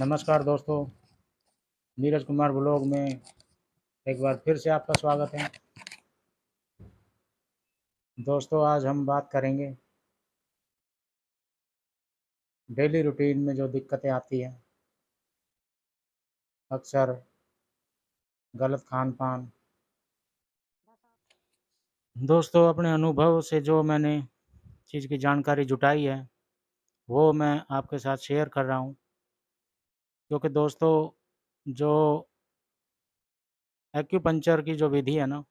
नमस्कार दोस्तों, नीरज कुमार ब्लॉग में एक बार फिर से आपका स्वागत है। दोस्तों, आज हम बात करेंगे डेली रूटीन में जो दिक्कतें आती हैं, अक्सर गलत खान पान। दोस्तों, अपने अनुभव से जो मैंने चीज़ की जानकारी जुटाई है वो मैं आपके साथ शेयर कर रहा हूँ, क्योंकि दोस्तों जो एक्यूपंक्चर की जो विधि है ना,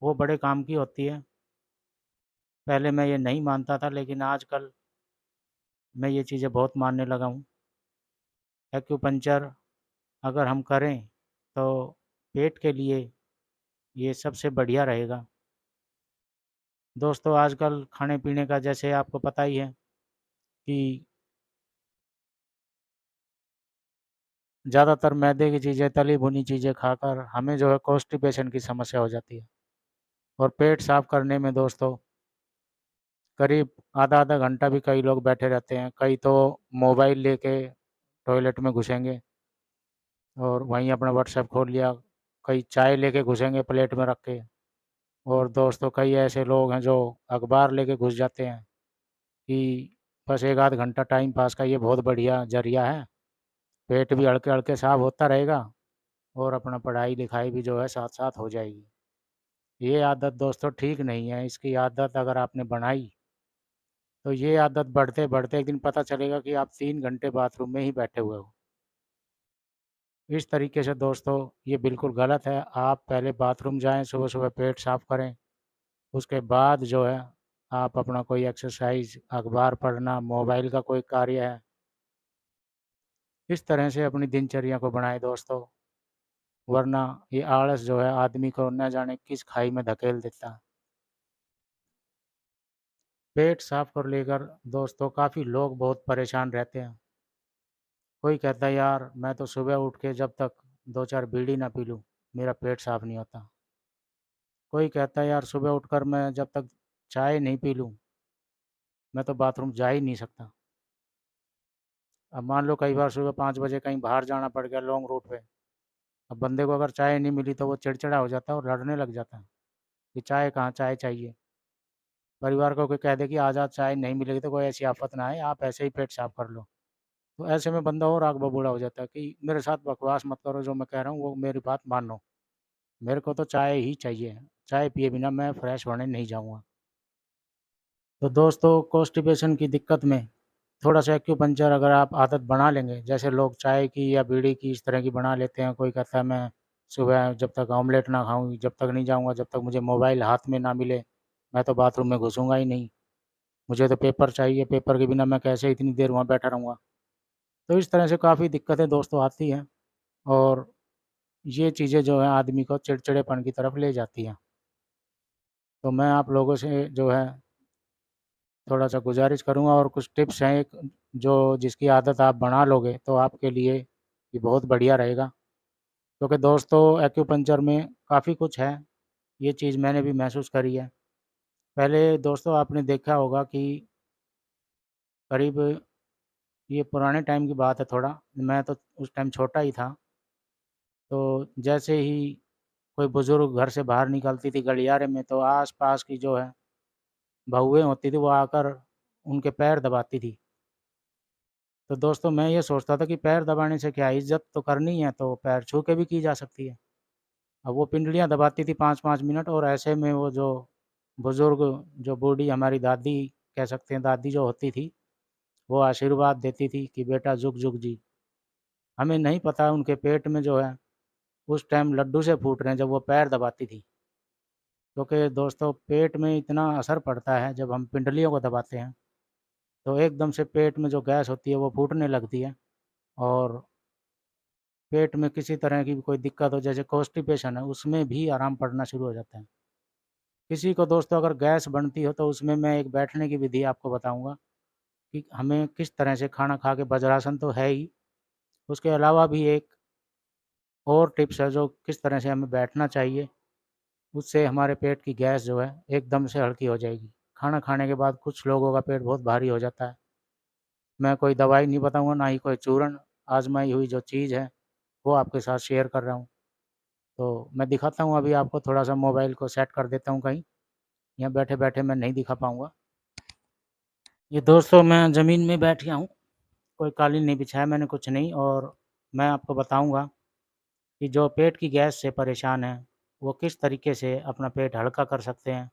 वो बड़े काम की होती है। पहले मैं ये नहीं मानता था, लेकिन आजकल मैं ये चीज़ें बहुत मानने लगा हूँ। एक्यूपंक्चर अगर हम करें तो पेट के लिए ये सबसे बढ़िया रहेगा। दोस्तों, आजकल खाने-पीने का जैसे आपको पता ही है कि ज़्यादातर मैदे की चीज़ें, तली-भुनी चीज़ें खाकर हमें जो है कॉन्स्टिपेशन की समस्या हो जाती है। और पेट साफ़ करने में दोस्तों करीब आधा-आधा घंटा भी कई लोग बैठे रहते हैं। कई तो मोबाइल लेके टॉयलेट में घुसेंगे और वहीं अपना व्हाट्सएप खोल लिया। कई चाय लेके घुसेंगे प्लेट में रख के। और दोस्तों, कई ऐसे लोग हैं जो अखबार लेके घुस जाते हैं कि बस 1 आध घंटा टाइम पास का ये बहुत बढ़िया ज़रिया है। पेट भी हल्के-हल्के साफ़ होता रहेगा और अपना पढ़ाई-लिखाई भी जो है साथ-साथ हो जाएगी। ये आदत दोस्तों ठीक नहीं है। इसकी आदत अगर आपने बनाई, तो ये आदत बढ़ते-बढ़ते एक दिन पता चलेगा कि आप 3 घंटे बाथरूम में ही बैठे हुए हो। इस तरीके से दोस्तों ये बिल्कुल गलत है। आप पहले बाथरूम जाएँ, सुबह-सुबह पेट साफ़ करें। उसके बाद जो है आप अपना कोई एक्सरसाइज़, अखबार पढ़ना, मोबाइल का कोई कार्य है, इस तरह से अपनी दिनचर्या को बनाएँ दोस्तों। वरना ये आलस जो है आदमी को न जाने किस खाई में धकेल देता है। पेट साफ कर लेकर दोस्तों काफ़ी लोग बहुत परेशान रहते हैं। कोई कहता है यार मैं तो सुबह उठ के जब तक 2-4 बीड़ी ना पी लूँ, मेरा पेट साफ नहीं होता। कोई कहता है यार सुबह उठकर मैं जब तक चाय नहीं पी लूँ, मैं तो बाथरूम जा ही नहीं सकता। अब मान लो कई बार सुबह 5 बजे कहीं बाहर जाना पड़ गया लॉन्ग रूट पे। अब बंदे को अगर चाय नहीं मिली तो वो चिड़चिड़ा हो जाता है और लड़ने लग जाता है कि चाय कहाँ, चाय चाहिए। परिवार को कोई कह दे कि आज चाय नहीं मिलेगी तो कोई ऐसी आफ़त ना आए, आप ऐसे ही पेट साफ कर लो। तो ऐसे में बंदा और आग बबूला हो जाता है कि मेरे साथ बकवास मत करो, जो मैं कह रहा हूँ वो मेरी बात मानो। मेरे को तो चाय ही चाहिए, चाय पिए बिना मैं फ्रेश होने नहीं जाऊँगा। तो दोस्तों, कॉन्स्टिपेशन की दिक्कत में थोड़ा-सा एक्यूपंक्चर अगर आप आदत बना लेंगे, जैसे लोग चाय की या बीड़ी की इस तरह की बना लेते हैं। कोई कहता है मैं सुबह जब तक ऑमलेट ना खाऊँ, जब तक नहीं जाऊँगा, जब तक मुझे मोबाइल हाथ में ना मिले, मैं तो बाथरूम में घुसूँगा ही नहीं। मुझे तो पेपर चाहिए, पेपर के बिना मैं कैसे इतनी देर वहाँ बैठा रहूँगा। तो इस तरह से काफ़ी दिक्कतें दोस्तों आती हैं और ये चीज़ें जो हैं आदमी को चिड़चिड़ेपन की तरफ ले जाती हैं। तो मैं आप लोगों से जो है थोड़ा-सा गुज़ारिश करूँगा और कुछ टिप्स हैं एक जो जिसकी आदत आप बना लोगे तो आपके लिए ये बहुत बढ़िया रहेगा। क्योंकि दोस्तों एक्यूपंक्चर में काफ़ी कुछ है, ये चीज़ मैंने भी महसूस करी है। पहले दोस्तों आपने देखा होगा कि करीब ये पुराने टाइम की बात है थोड़ा, मैं तो उस टाइम छोटा ही था। तो जैसे ही कोई बुज़ुर्ग घर से बाहर निकलती थी गलियारे में तो आस-पास की जो है बहुएँ होती थी वो आकर उनके पैर दबाती थी। तो दोस्तों मैं ये सोचता था कि पैर दबाने से क्या है, इज़्ज़त तो करनी है तो पैर छू के भी की जा सकती है। अब वो पिंडलियाँ दबाती थी 5-5 मिनट और ऐसे में वो जो बुज़ुर्ग जो बूढ़ी हमारी दादी कह सकते हैं दादी जो होती थी, वो आशीर्वाद देती थी कि बेटा जुग जुग जी। हमें नहीं पता उनके पेट में जो है उस टाइम लड्डू से फूट रहे हैं जब वो पैर दबाती थी। क्योंकि दोस्तों पेट में इतना असर पड़ता है जब हम पिंडलियों को दबाते हैं, तो एकदम से पेट में जो गैस होती है वो फूटने लगती है और पेट में किसी तरह की भी कोई दिक्कत हो जैसे कॉन्स्टिपेशन है उसमें भी आराम पड़ना शुरू हो जाता है। किसी को दोस्तों अगर गैस बनती हो तो उसमें मैं एक बैठने की विधि आपको बताऊँगा कि हमें किस तरह से खाना खा के वज्रासन तो है ही, उसके अलावा भी एक और टिप्स है जो किस तरह से हमें बैठना चाहिए, उससे हमारे पेट की गैस जो है एकदम से हल्की हो जाएगी। खाना खाने के बाद कुछ लोगों का पेट बहुत भारी हो जाता है। मैं कोई दवाई नहीं बताऊँगा, ना ही कोई चूर्ण, आज़माई हुई जो चीज़ है वो आपके साथ शेयर कर रहा हूँ। तो मैं दिखाता हूँ अभी आपको, थोड़ा-सा मोबाइल को सेट कर देता हूँ कहीं, यहाँ बैठे-बैठे मैं नहीं दिखा पाऊँगा। ये दोस्तों मैं ज़मीन में बैठ गया हूँ, कोई कालीन नहीं बिछाया मैंने, कुछ नहीं। और मैं आपको बताऊँगा कि जो पेट की गैस से परेशान हैं, वो किस तरीके से अपना पेट हल्का कर सकते हैं।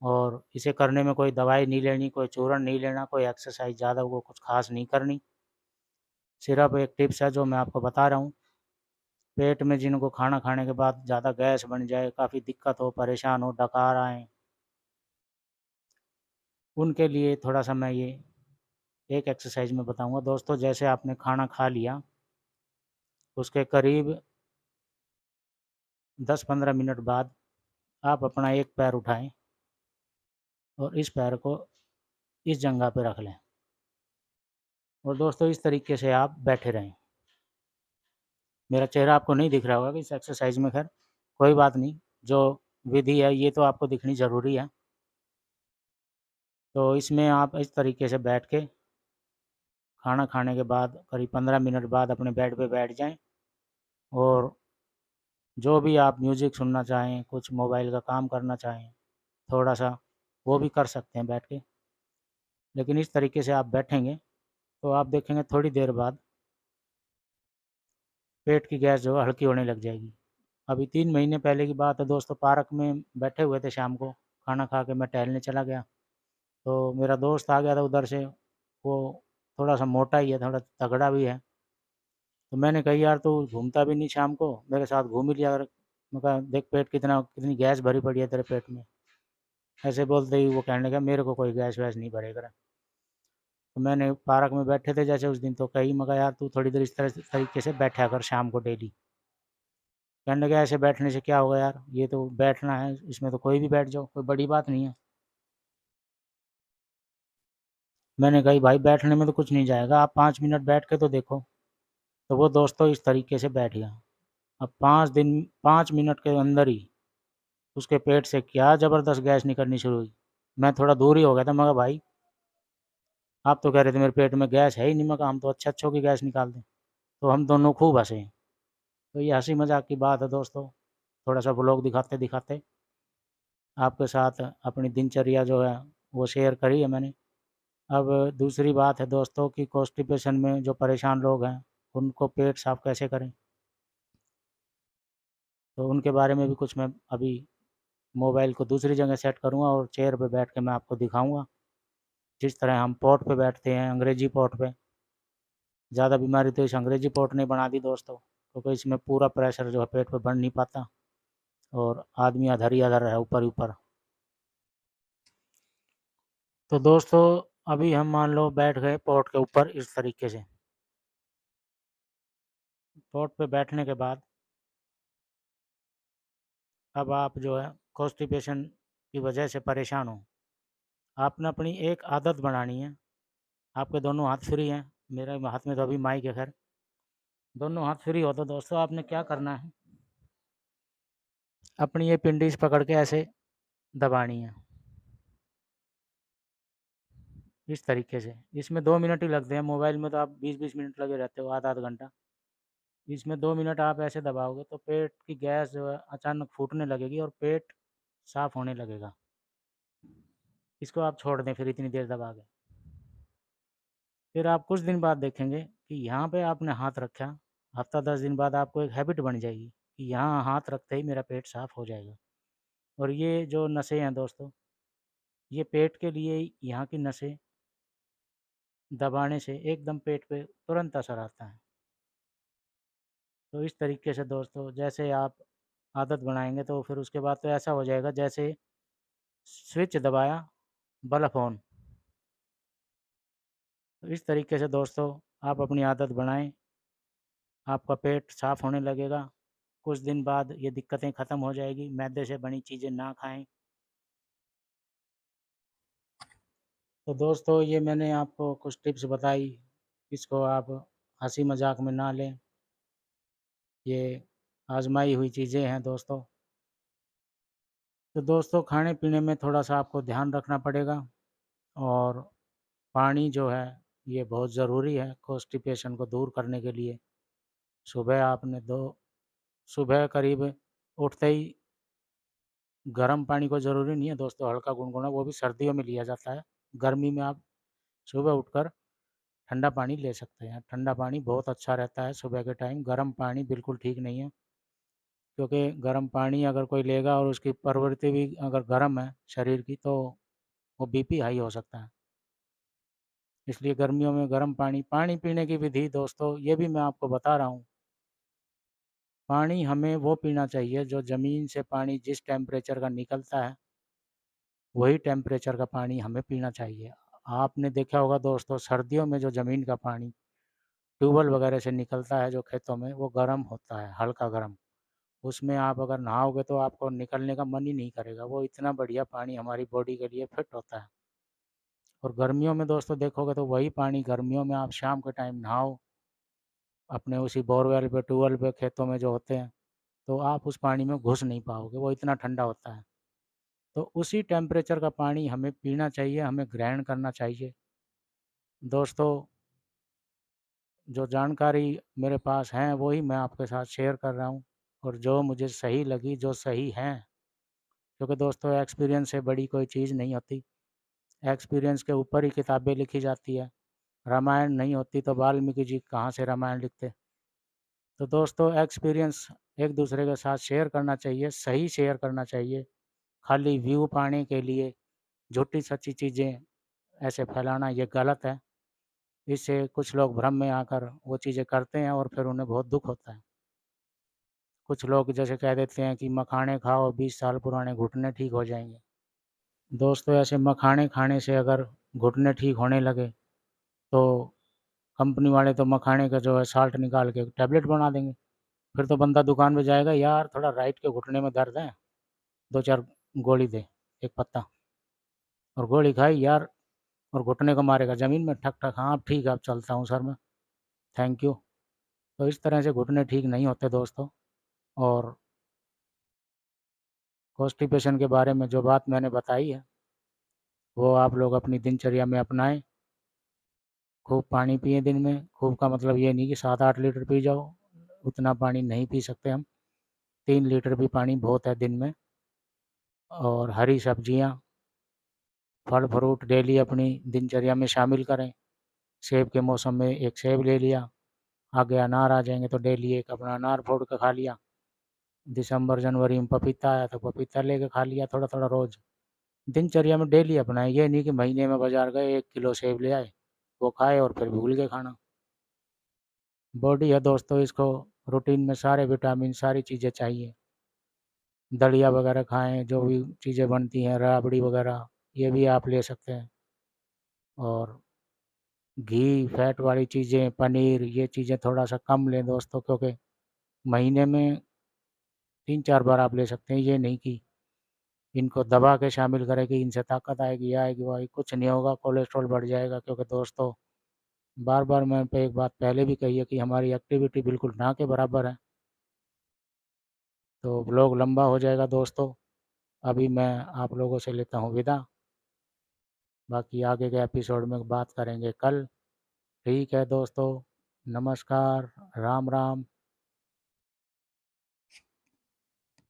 और इसे करने में कोई दवाई नहीं लेनी, कोई चूर्ण नहीं लेना, कोई एक्सरसाइज़ ज़्यादा वो कुछ ख़ास नहीं करनी। सिर्फ़ एक टिप्स है जो मैं आपको बता रहा हूँ। पेट में जिनको खाना खाने के बाद ज़्यादा गैस बन जाए, काफ़ी दिक्कत हो, परेशान हो, डकार आएँ, उनके लिए थोड़ा-सा मैं ये एक एक्सरसाइज़ मैं बताऊँगा। दोस्तों जैसे आपने खाना खा लिया, उसके करीब 10-15 मिनट बाद आप अपना एक पैर उठाएँ और इस पैर को इस जगह पे रख लें। और दोस्तों इस तरीके से आप बैठे रहें। मेरा चेहरा आपको नहीं दिख रहा होगा इस एक्सरसाइज़ में, ख़ैर कोई बात नहीं, जो विधि है ये तो आपको दिखनी ज़रूरी है। तो इसमें आप इस तरीके से बैठ के खाना खाने के बाद करीब 15 मिनट बाद अपने बेड पे बैठ जाएँ और जो भी आप म्यूज़िक सुनना चाहें, कुछ मोबाइल का काम करना चाहें, थोड़ा-सा वो भी कर सकते हैं बैठ के। लेकिन इस तरीके से आप बैठेंगे तो आप देखेंगे थोड़ी देर बाद पेट की गैस जो है हल्की होने लग जाएगी। अभी 3 महीने पहले की बात है दोस्तों, पार्क में बैठे हुए थे शाम को, खाना खा के मैं टहलने चला गया, तो मेरा दोस्त आ गया था उधर से, वो थोड़ा-सा मोटा ही है, थोड़ा तगड़ा भी है। तो मैंने कहा यार तू घूमता भी नहीं शाम को, मेरे साथ घूम ही लिया कर। मैं कहा देख पेट कितनी गैस भरी पड़ी है तेरे पेट में। ऐसे बोलते ही वो कहने लगा मेरे को कोई गैस वैस नहीं भरेगा। तो मैंने पार्क में बैठे थे जैसे उस दिन, तो कही मैं कहा यार तू थोड़ी देर इस तरह से तरीके से बैठा कर शाम को डेली। कहने लगा ऐसे बैठने से क्या होगा यार, ये तो बैठना है, इसमें तो कोई भी बैठ जाओ, कोई बड़ी बात नहीं है। मैंने कही भाई बैठने में तो कुछ नहीं जाएगा, आप 5 मिनट बैठ के तो देखो। तो वो दोस्तों इस तरीके से बैठ गया। अब 5 मिनट के अंदर ही उसके पेट से क्या ज़बरदस्त गैस निकलनी शुरू हुई। मैं थोड़ा दूर ही हो गया था, मैं कहा भाई आप तो कह रहे थे मेरे पेट में गैस है ही नहीं, मैं कहा हम तो अच्छे-अच्छों की गैस निकाल दें। तो हम दोनों खूब हँसे। तो ये हँसी मज़ाक की बात है दोस्तों, थोड़ा-सा व्लॉग दिखाते-दिखाते आपके साथ अपनी दिनचर्या जो है वो शेयर करी है मैंने। अब दूसरी बात है दोस्तों कि कॉन्स्टिपेशन में जो परेशान लोग हैं, उनको पेट साफ़ कैसे करें? तो उनके बारे में भी कुछ मैं अभी मोबाइल को दूसरी जगह सेट करूँगा और चेयर पे बैठ के मैं आपको दिखाऊँगा। जिस तरह हम पॉट पे बैठते हैं, अंग्रेजी पॉट पे, ज़्यादा बीमारी तो इस अंग्रेजी पॉट ने बना दी दोस्तों, क्योंकि इसमें पूरा प्रेशर जो है पेट पे बढ़ नहीं पाता और आदमी अधर ही अधर है, ऊपर ही ऊपर। तो दोस्तों अभी हम मान लो बैठ गए पॉट के ऊपर इस तरीके से। पॉट पे बैठने के बाद अब आप जो है कॉन्स्टिपेशन की वजह से परेशान हो, आपने अपनी एक आदत बनानी है। आपके दोनों हाथ फ्री हैं, मेरे हाथ में तो अभी माइक है खैर। दोनों हाथ फ्री हो तो दोस्तों आपने क्या करना है, अपनी ये पिंडीज पकड़ के ऐसे दबानी है, इस तरीके से। इसमें 2 मिनट ही लगते हैं, मोबाइल में तो आप 20-20 मिनट लगे रहते हो, आधा-आधा घंटा। इसमें 2 मिनट आप ऐसे दबाओगे तो पेट की गैस जो है अचानक फूटने लगेगी और पेट साफ़ होने लगेगा। इसको आप छोड़ दें फिर इतनी देर दबा के। फिर आप कुछ दिन बाद देखेंगे कि यहाँ पे आपने हाथ रखा, हफ़्ता 10 दिन बाद आपको एक हैबिट बन जाएगी कि यहाँ हाथ रखते ही मेरा पेट साफ़ हो जाएगा। और ये जो नसें हैं दोस्तों, ये पेट के लिए यहाँ की नसें दबाने से एकदम पेट पे तुरंत असर आता है। तो इस तरीके से दोस्तों जैसे आप आदत बनाएँगे तो फिर उसके बाद तो ऐसा हो जाएगा जैसे स्विच दबाया, बल्ब ऑन। तो इस तरीके से दोस्तों आप अपनी आदत बनाएँ, आपका पेट साफ़ होने लगेगा। कुछ दिन बाद ये दिक्कतें ख़त्म हो जाएगी, मैदे से बनी चीज़ें ना खाएँ। तो दोस्तों ये मैंने आपको कुछ टिप्स बताई, इसको आप हँसी मज़ाक में ना लें, ये आज़माई हुई चीज़ें हैं दोस्तों। तो दोस्तों खाने-पीने में थोड़ा-सा आपको ध्यान रखना पड़ेगा और पानी जो है ये बहुत ज़रूरी है कॉन्स्टिपेशन को दूर करने के लिए। सुबह आपने दो सुबह करीब उठते ही गर्म पानी को ज़रूरी नहीं है दोस्तों, हल्का गुनगुना वो भी सर्दियों में लिया जाता है। गर्मी में आप सुबह उठकर ठंडा पानी ले सकते हैं। ठंडा पानी बहुत अच्छा रहता है सुबह के टाइम, गर्म पानी बिल्कुल ठीक नहीं है। क्योंकि गर्म पानी अगर कोई लेगा और उसकी प्रवृत्ति भी अगर गर्म है शरीर की, तो वो बीपी हाई हो सकता है। इसलिए गर्मियों में गर्म पानी पानी पीने की विधि दोस्तों ये भी मैं आपको बता रहा हूँ। पानी हमें वो पीना चाहिए जो ज़मीन से पानी जिस टेम्परेचर का निकलता है, वही टेम्परेचर का पानी हमें पीना चाहिए। आपने देखा होगा दोस्तों, सर्दियों में जो ज़मीन का पानी ट्यूबवेल वगैरह से निकलता है जो खेतों में, वो गर्म होता है, हल्का गर्म। उसमें आप अगर नहाओगे तो आपको निकलने का मन ही नहीं करेगा, वो इतना बढ़िया पानी हमारी बॉडी के लिए फिट होता है। और गर्मियों में दोस्तों देखोगे तो वही पानी गर्मियों में आप शाम के टाइम नहाओ, अपने उसी बोरवेल पे, ट्यूबवेल पे, खेतों में जो होते हैं, तो आप उस पानी में घुस नहीं पाओगे, वो इतना ठंडा होता है। तो उसी टेम्परेचर का पानी हमें पीना चाहिए, हमें ग्रहण करना चाहिए। दोस्तों, जो जानकारी मेरे पास है वही मैं आपके साथ शेयर कर रहा हूँ, और जो मुझे सही लगी, जो सही हैं, क्योंकि दोस्तों एक्सपीरियंस से बड़ी कोई चीज़ नहीं होती। एक्सपीरियंस के ऊपर ही किताबें लिखी जाती है। रामायण नहीं होती तो वाल्मीकि जी कहाँ से रामायण लिखते। तो दोस्तों एक्सपीरियंस एक दूसरे के साथ शेयर करना चाहिए, सही शेयर करना चाहिए। खाली व्यू पाने के लिए झूठी सच्ची चीज़ें ऐसे फैलाना ये गलत है। इससे कुछ लोग भ्रम में आकर वो चीज़ें करते हैं और फिर उन्हें बहुत दुःख होता है। कुछ लोग जैसे कह देते हैं कि मखाने खाओ 20 साल पुराने घुटने ठीक हो जाएँगे। दोस्तों ऐसे मखाने खाने से अगर घुटने ठीक होने लगे, तो कंपनी वाले तो मखाने का जो है साल्ट निकाल के टैबलेट बना देंगे। फिर तो बंदा दुकान पे जाएगा, यार थोड़ा राइट के घुटने में दर्द है, 2-4 गोली दे, 1 पत्ता, और गोली खाई यार, और घुटने को मारेगा ज़मीन में ठक ठक, हाँ अब ठीक है, अब चलता हूँ सर मैं, थैंक यू। तो इस तरह से घुटने ठीक नहीं होते दोस्तों। और कॉन्स्टिपेशन के बारे में जो बात मैंने बताई है, वो आप लोग अपनी दिनचर्या में अपनाएं। खूब पानी पिएं दिन में, खूब का मतलब ये नहीं कि 7-8 लीटर पी जाओ, उतना पानी नहीं पी सकते हम। 3 लीटर भी पानी बहुत है दिन में। और हरी सब्जियां, फल फ्रूट डेली अपनी दिनचर्या में शामिल करें। सेब के मौसम में एक सेब ले लिया, आगे अनार आ जाएंगे तो डेली एक अपना अनार फोड़ के खा लिया। दिसंबर जनवरी में पपीता आया तो पपीता लेके खा लिया थोड़ा थोड़ा रोज। दिनचर्या में डेली अपनाएं, ये नहीं कि महीने में बाजार गए 1 किलो सेब ले आए, वो खाए और फिर भूल गए खाना। बॉडी है दोस्तों, इसको रूटीन में सारे विटामिन सारी चीज़ें चाहिए। दलिया वगैरह खाएं, जो भी चीज़ें बनती हैं राबड़ी वगैरह, ये भी आप ले सकते हैं। और घी फैट वाली चीज़ें, पनीर, ये चीज़ें थोड़ा सा कम लें दोस्तों, क्योंकि महीने में 3-4 बार आप ले सकते हैं। ये नहीं कि इनको दबा के शामिल करें कि इनसे ताकत आएगी, ये आएगी, वो आएगी, कुछ नहीं होगा, कोलेस्ट्रॉल बढ़ जाएगा। क्योंकि दोस्तों बार बार मैं पे एक बात पहले भी कही है कि हमारी एक्टिविटी बिल्कुल ना के बराबर है। तो ब्लॉग लंबा हो जाएगा दोस्तों, अभी मैं आप लोगों से लेता हूँ विदा। बाकी आगे के एपिसोड में बात करेंगे कल। ठीक है दोस्तों, नमस्कार, राम राम।